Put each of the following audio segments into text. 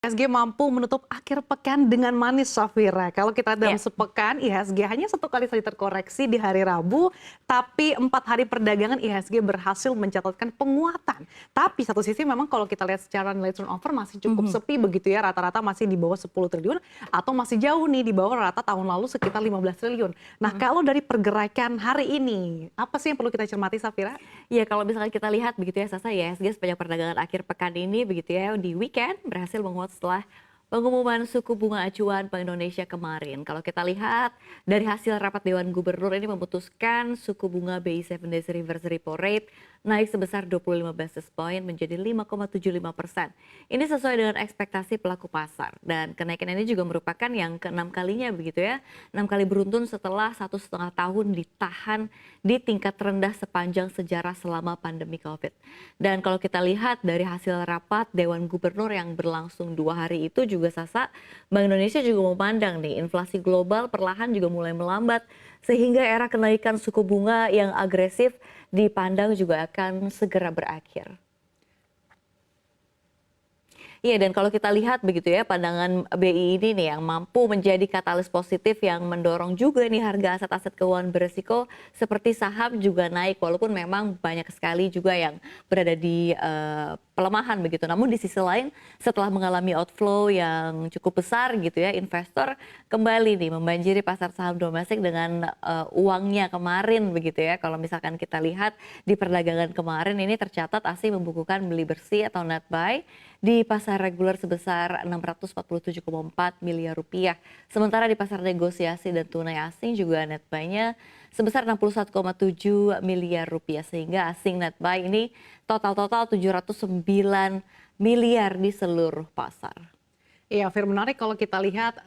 IHSG mampu menutup akhir pekan dengan manis, Safira. Kalau kita dalam Ya, sepekan, IHSG hanya satu kali saja terkoreksi di hari Rabu, tapi 4 hari perdagangan IHSG berhasil mencatatkan penguatan. Tapi satu sisi memang kalau kita lihat secara nilai turnover masih cukup sepi begitu ya, rata-rata masih di bawah 10 triliun atau masih jauh nih di bawah rata tahun lalu sekitar 15 triliun. Nah, kalau dari pergerakan hari ini, apa sih yang perlu kita cermati, Safira? ya kalau misalkan kita lihat begitu ya Sasa, ya IHSG sepanjang perdagangan akhir pekan ini begitu ya di weekend berhasil menguat setelah pengumuman suku bunga acuan Bank Indonesia kemarin. Kalau kita lihat dari hasil rapat Dewan Gubernur ini memutuskan suku bunga BI 7 Days Reverse Repo Rate naik sebesar 25 basis point menjadi 5,75%. Ini sesuai dengan ekspektasi pelaku pasar dan kenaikan ini juga merupakan yang keenam kalinya begitu ya, 6 kali beruntun setelah 1,5 tahun ditahan di tingkat terendah sepanjang sejarah selama pandemi COVID. Dan kalau kita lihat dari hasil rapat Dewan Gubernur yang berlangsung 2 hari itu juga Sasa, Bank Indonesia juga memandang nih inflasi global perlahan juga mulai melambat sehingga era kenaikan suku bunga yang agresif dipandang juga akan segera berakhir. Iya, dan kalau kita lihat begitu ya, pandangan BI ini nih yang mampu menjadi katalis positif yang mendorong juga nih harga aset-aset keuangan beresiko seperti saham juga naik walaupun memang banyak sekali juga yang berada di pelemahan begitu. Namun di sisi lain setelah mengalami outflow yang cukup besar gitu ya, investor kembali nih membanjiri pasar saham domestik dengan uangnya kemarin begitu ya. Kalau misalkan kita lihat di perdagangan kemarin ini tercatat asing membukukan beli bersih atau net buy di pasar reguler sebesar 647,4 miliar rupiah. Sementara di pasar negosiasi dan tunai asing juga net buy-nya sebesar 61,7 miliar rupiah sehingga asing net buy ini total 709 miliar di seluruh pasar. Iya, Fir, menarik kalau kita lihat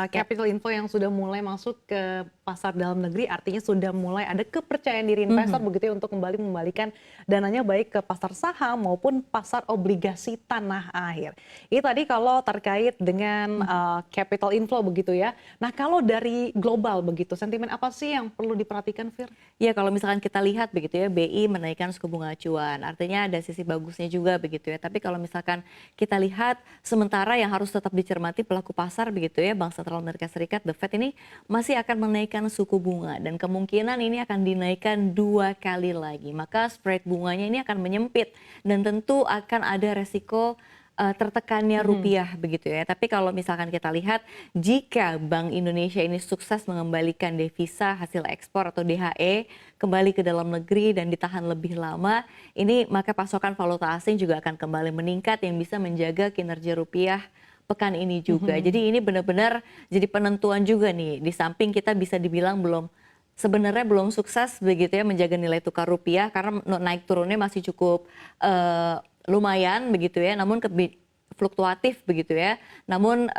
capital inflow yang sudah mulai masuk ke pasar dalam negeri, artinya sudah mulai ada kepercayaan diri investor begitu ya untuk kembali membalikan dananya baik ke pasar saham maupun pasar obligasi tanah air. Ini tadi kalau terkait dengan capital inflow begitu ya. Nah, kalau dari global begitu, sentimen apa sih yang perlu diperhatikan, Fir? Ya kalau misalkan kita lihat begitu ya, BI menaikkan suku bunga acuan, artinya ada sisi bagusnya juga begitu ya. Tapi kalau misalkan kita lihat sementara yang harus tetap dicermati pelaku pasar begitu ya, Bank Sentral Amerika Serikat, The Fed ini masih akan menaikkan suku bunga dan kemungkinan ini akan dinaikkan 2 kali lagi. Maka spread bunganya ini akan menyempit dan tentu akan ada resiko tertekannya rupiah begitu ya. Tapi kalau misalkan kita lihat jika Bank Indonesia ini sukses mengembalikan devisa hasil ekspor atau DHE kembali ke dalam negeri dan ditahan lebih lama, ini maka pasokan valuta asing juga akan kembali meningkat yang bisa menjaga kinerja rupiah pekan ini juga. Jadi ini benar-benar jadi penentuan juga nih. Di samping kita bisa dibilang sebenarnya belum sukses begitu ya menjaga nilai tukar rupiah karena naik turunnya masih cukup lumayan begitu ya, namun fluktuatif begitu ya. Namun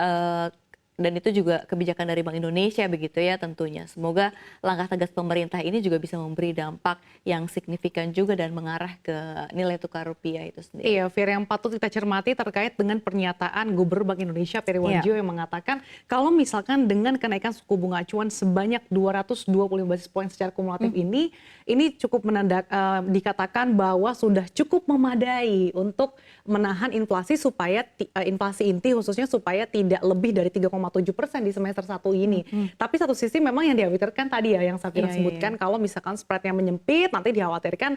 dan itu juga kebijakan dari Bank Indonesia begitu ya tentunya. Semoga langkah tegas pemerintah ini juga bisa memberi dampak yang signifikan juga dan mengarah ke nilai tukar rupiah itu sendiri. Iya, Fir, yang patut kita cermati terkait dengan pernyataan Gubernur Bank Indonesia Peri Warjio yang mengatakan kalau misalkan dengan kenaikan suku bunga acuan sebanyak 225 basis point secara kumulatif ini cukup dikatakan bahwa sudah cukup memadai untuk menahan inflasi supaya inflasi inti khususnya supaya tidak lebih dari 3,7% di semester 1 ini. Tapi satu sisi memang yang dikhawatirkan tadi ya yang Safira sebutkan kalau misalkan spreadnya menyempit nanti dikhawatirkan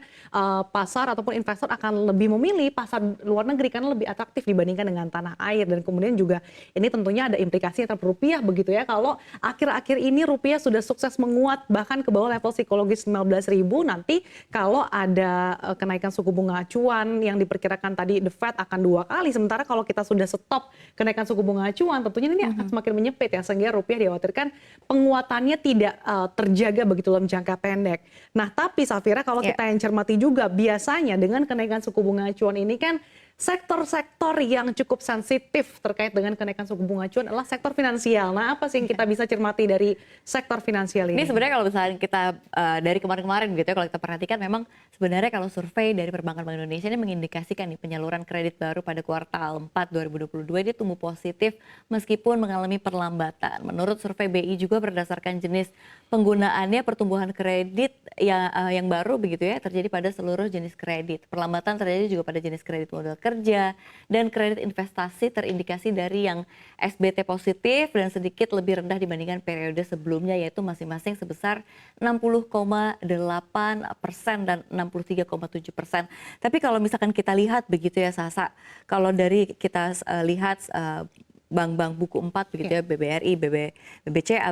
pasar ataupun investor akan lebih memilih pasar luar negeri karena lebih atraktif dibandingkan dengan tanah air dan kemudian juga ini tentunya ada implikasi terhadap rupiah begitu ya kalau akhir-akhir ini rupiah sudah sukses menguat bahkan ke bawah level psikologis 15.000 nanti kalau ada kenaikan suku bunga acuan yang diperkirakan tadi The Fed akan 2 kali sementara kalau kita sudah stop kenaikan suku bunga acuan tentunya ini akan semakin menyempit ya sehingga rupiah dikhawatirkan penguatannya tidak terjaga begitu dalam jangka pendek. Nah, tapi Safira kalau kita yang cermati juga biasanya dengan kenaikan suku bunga acuan ini kan sektor-sektor yang cukup sensitif terkait dengan kenaikan suku bunga acuan adalah sektor finansial. Nah, apa sih yang kita bisa cermati dari sektor finansial ini? Ini sebenarnya kalau misalnya kita dari kemarin-kemarin gitu ya, kalau kita perhatikan memang sebenarnya kalau survei dari Perbankan Bank Indonesia ini mengindikasikan nih penyaluran kredit baru pada kuartal 4 2022 dia tumbuh positif meskipun mengalami perlambatan. Menurut survei BI juga berdasarkan jenis penggunaannya pertumbuhan kredit yang baru begitu ya terjadi pada seluruh jenis kredit. Perlambatan terjadi juga pada jenis kredit modal kerja, dan kredit investasi terindikasi dari yang SBT positif dan sedikit lebih rendah dibandingkan periode sebelumnya, yaitu masing-masing sebesar 60,8% dan 63,7%. Tapi kalau misalkan kita lihat begitu ya Sasa, kalau dari kita lihat bank-bank buku 4 begitu ya, BBRI, BBCA,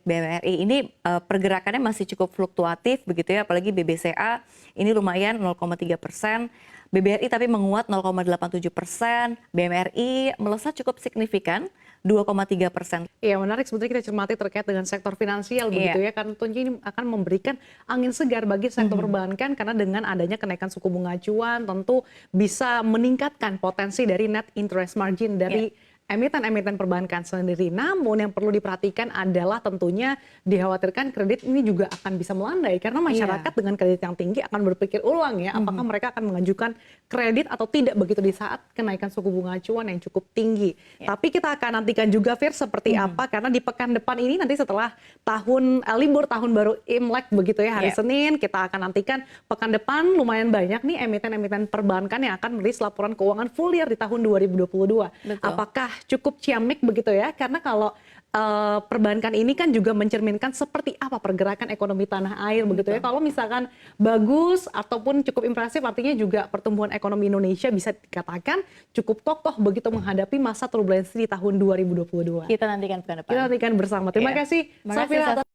BMRI ini pergerakannya masih cukup fluktuatif begitu ya, apalagi BBCA ini lumayan 0,3%, BBRI tapi menguat 0,87%, BMRI melesat cukup signifikan 2,3%. Iya, menarik sebetulnya kita cermati terkait dengan sektor finansial begitu ya, karena tentunya ini akan memberikan angin segar bagi sektor perbankan karena dengan adanya kenaikan suku bunga acuan tentu bisa meningkatkan potensi dari net interest margin dari emiten-emiten perbankan sendiri. Namun yang perlu diperhatikan adalah tentunya dikhawatirkan kredit ini juga akan bisa melandai karena masyarakat dengan kredit yang tinggi akan berpikir ulang ya apakah mereka akan mengajukan kredit atau tidak begitu di saat kenaikan suku bunga acuan yang cukup tinggi. Tapi kita akan nantikan juga Fir seperti apa karena di pekan depan ini nanti setelah libur tahun baru Imlek begitu ya hari Senin kita akan nantikan pekan depan lumayan banyak nih emiten-emiten perbankan yang akan merilis laporan keuangan full year di tahun 2022. Betul. Apakah cukup ciamik begitu ya, karena kalau perbankan ini kan juga mencerminkan seperti apa pergerakan ekonomi tanah air begitu ya. Kalau misalkan bagus ataupun cukup impresif artinya juga pertumbuhan ekonomi Indonesia bisa dikatakan cukup kokoh begitu menghadapi masa turbulensi di tahun 2022. Kita nantikan pekan depan. Kita nantikan bersama. Terima kasih Safira atas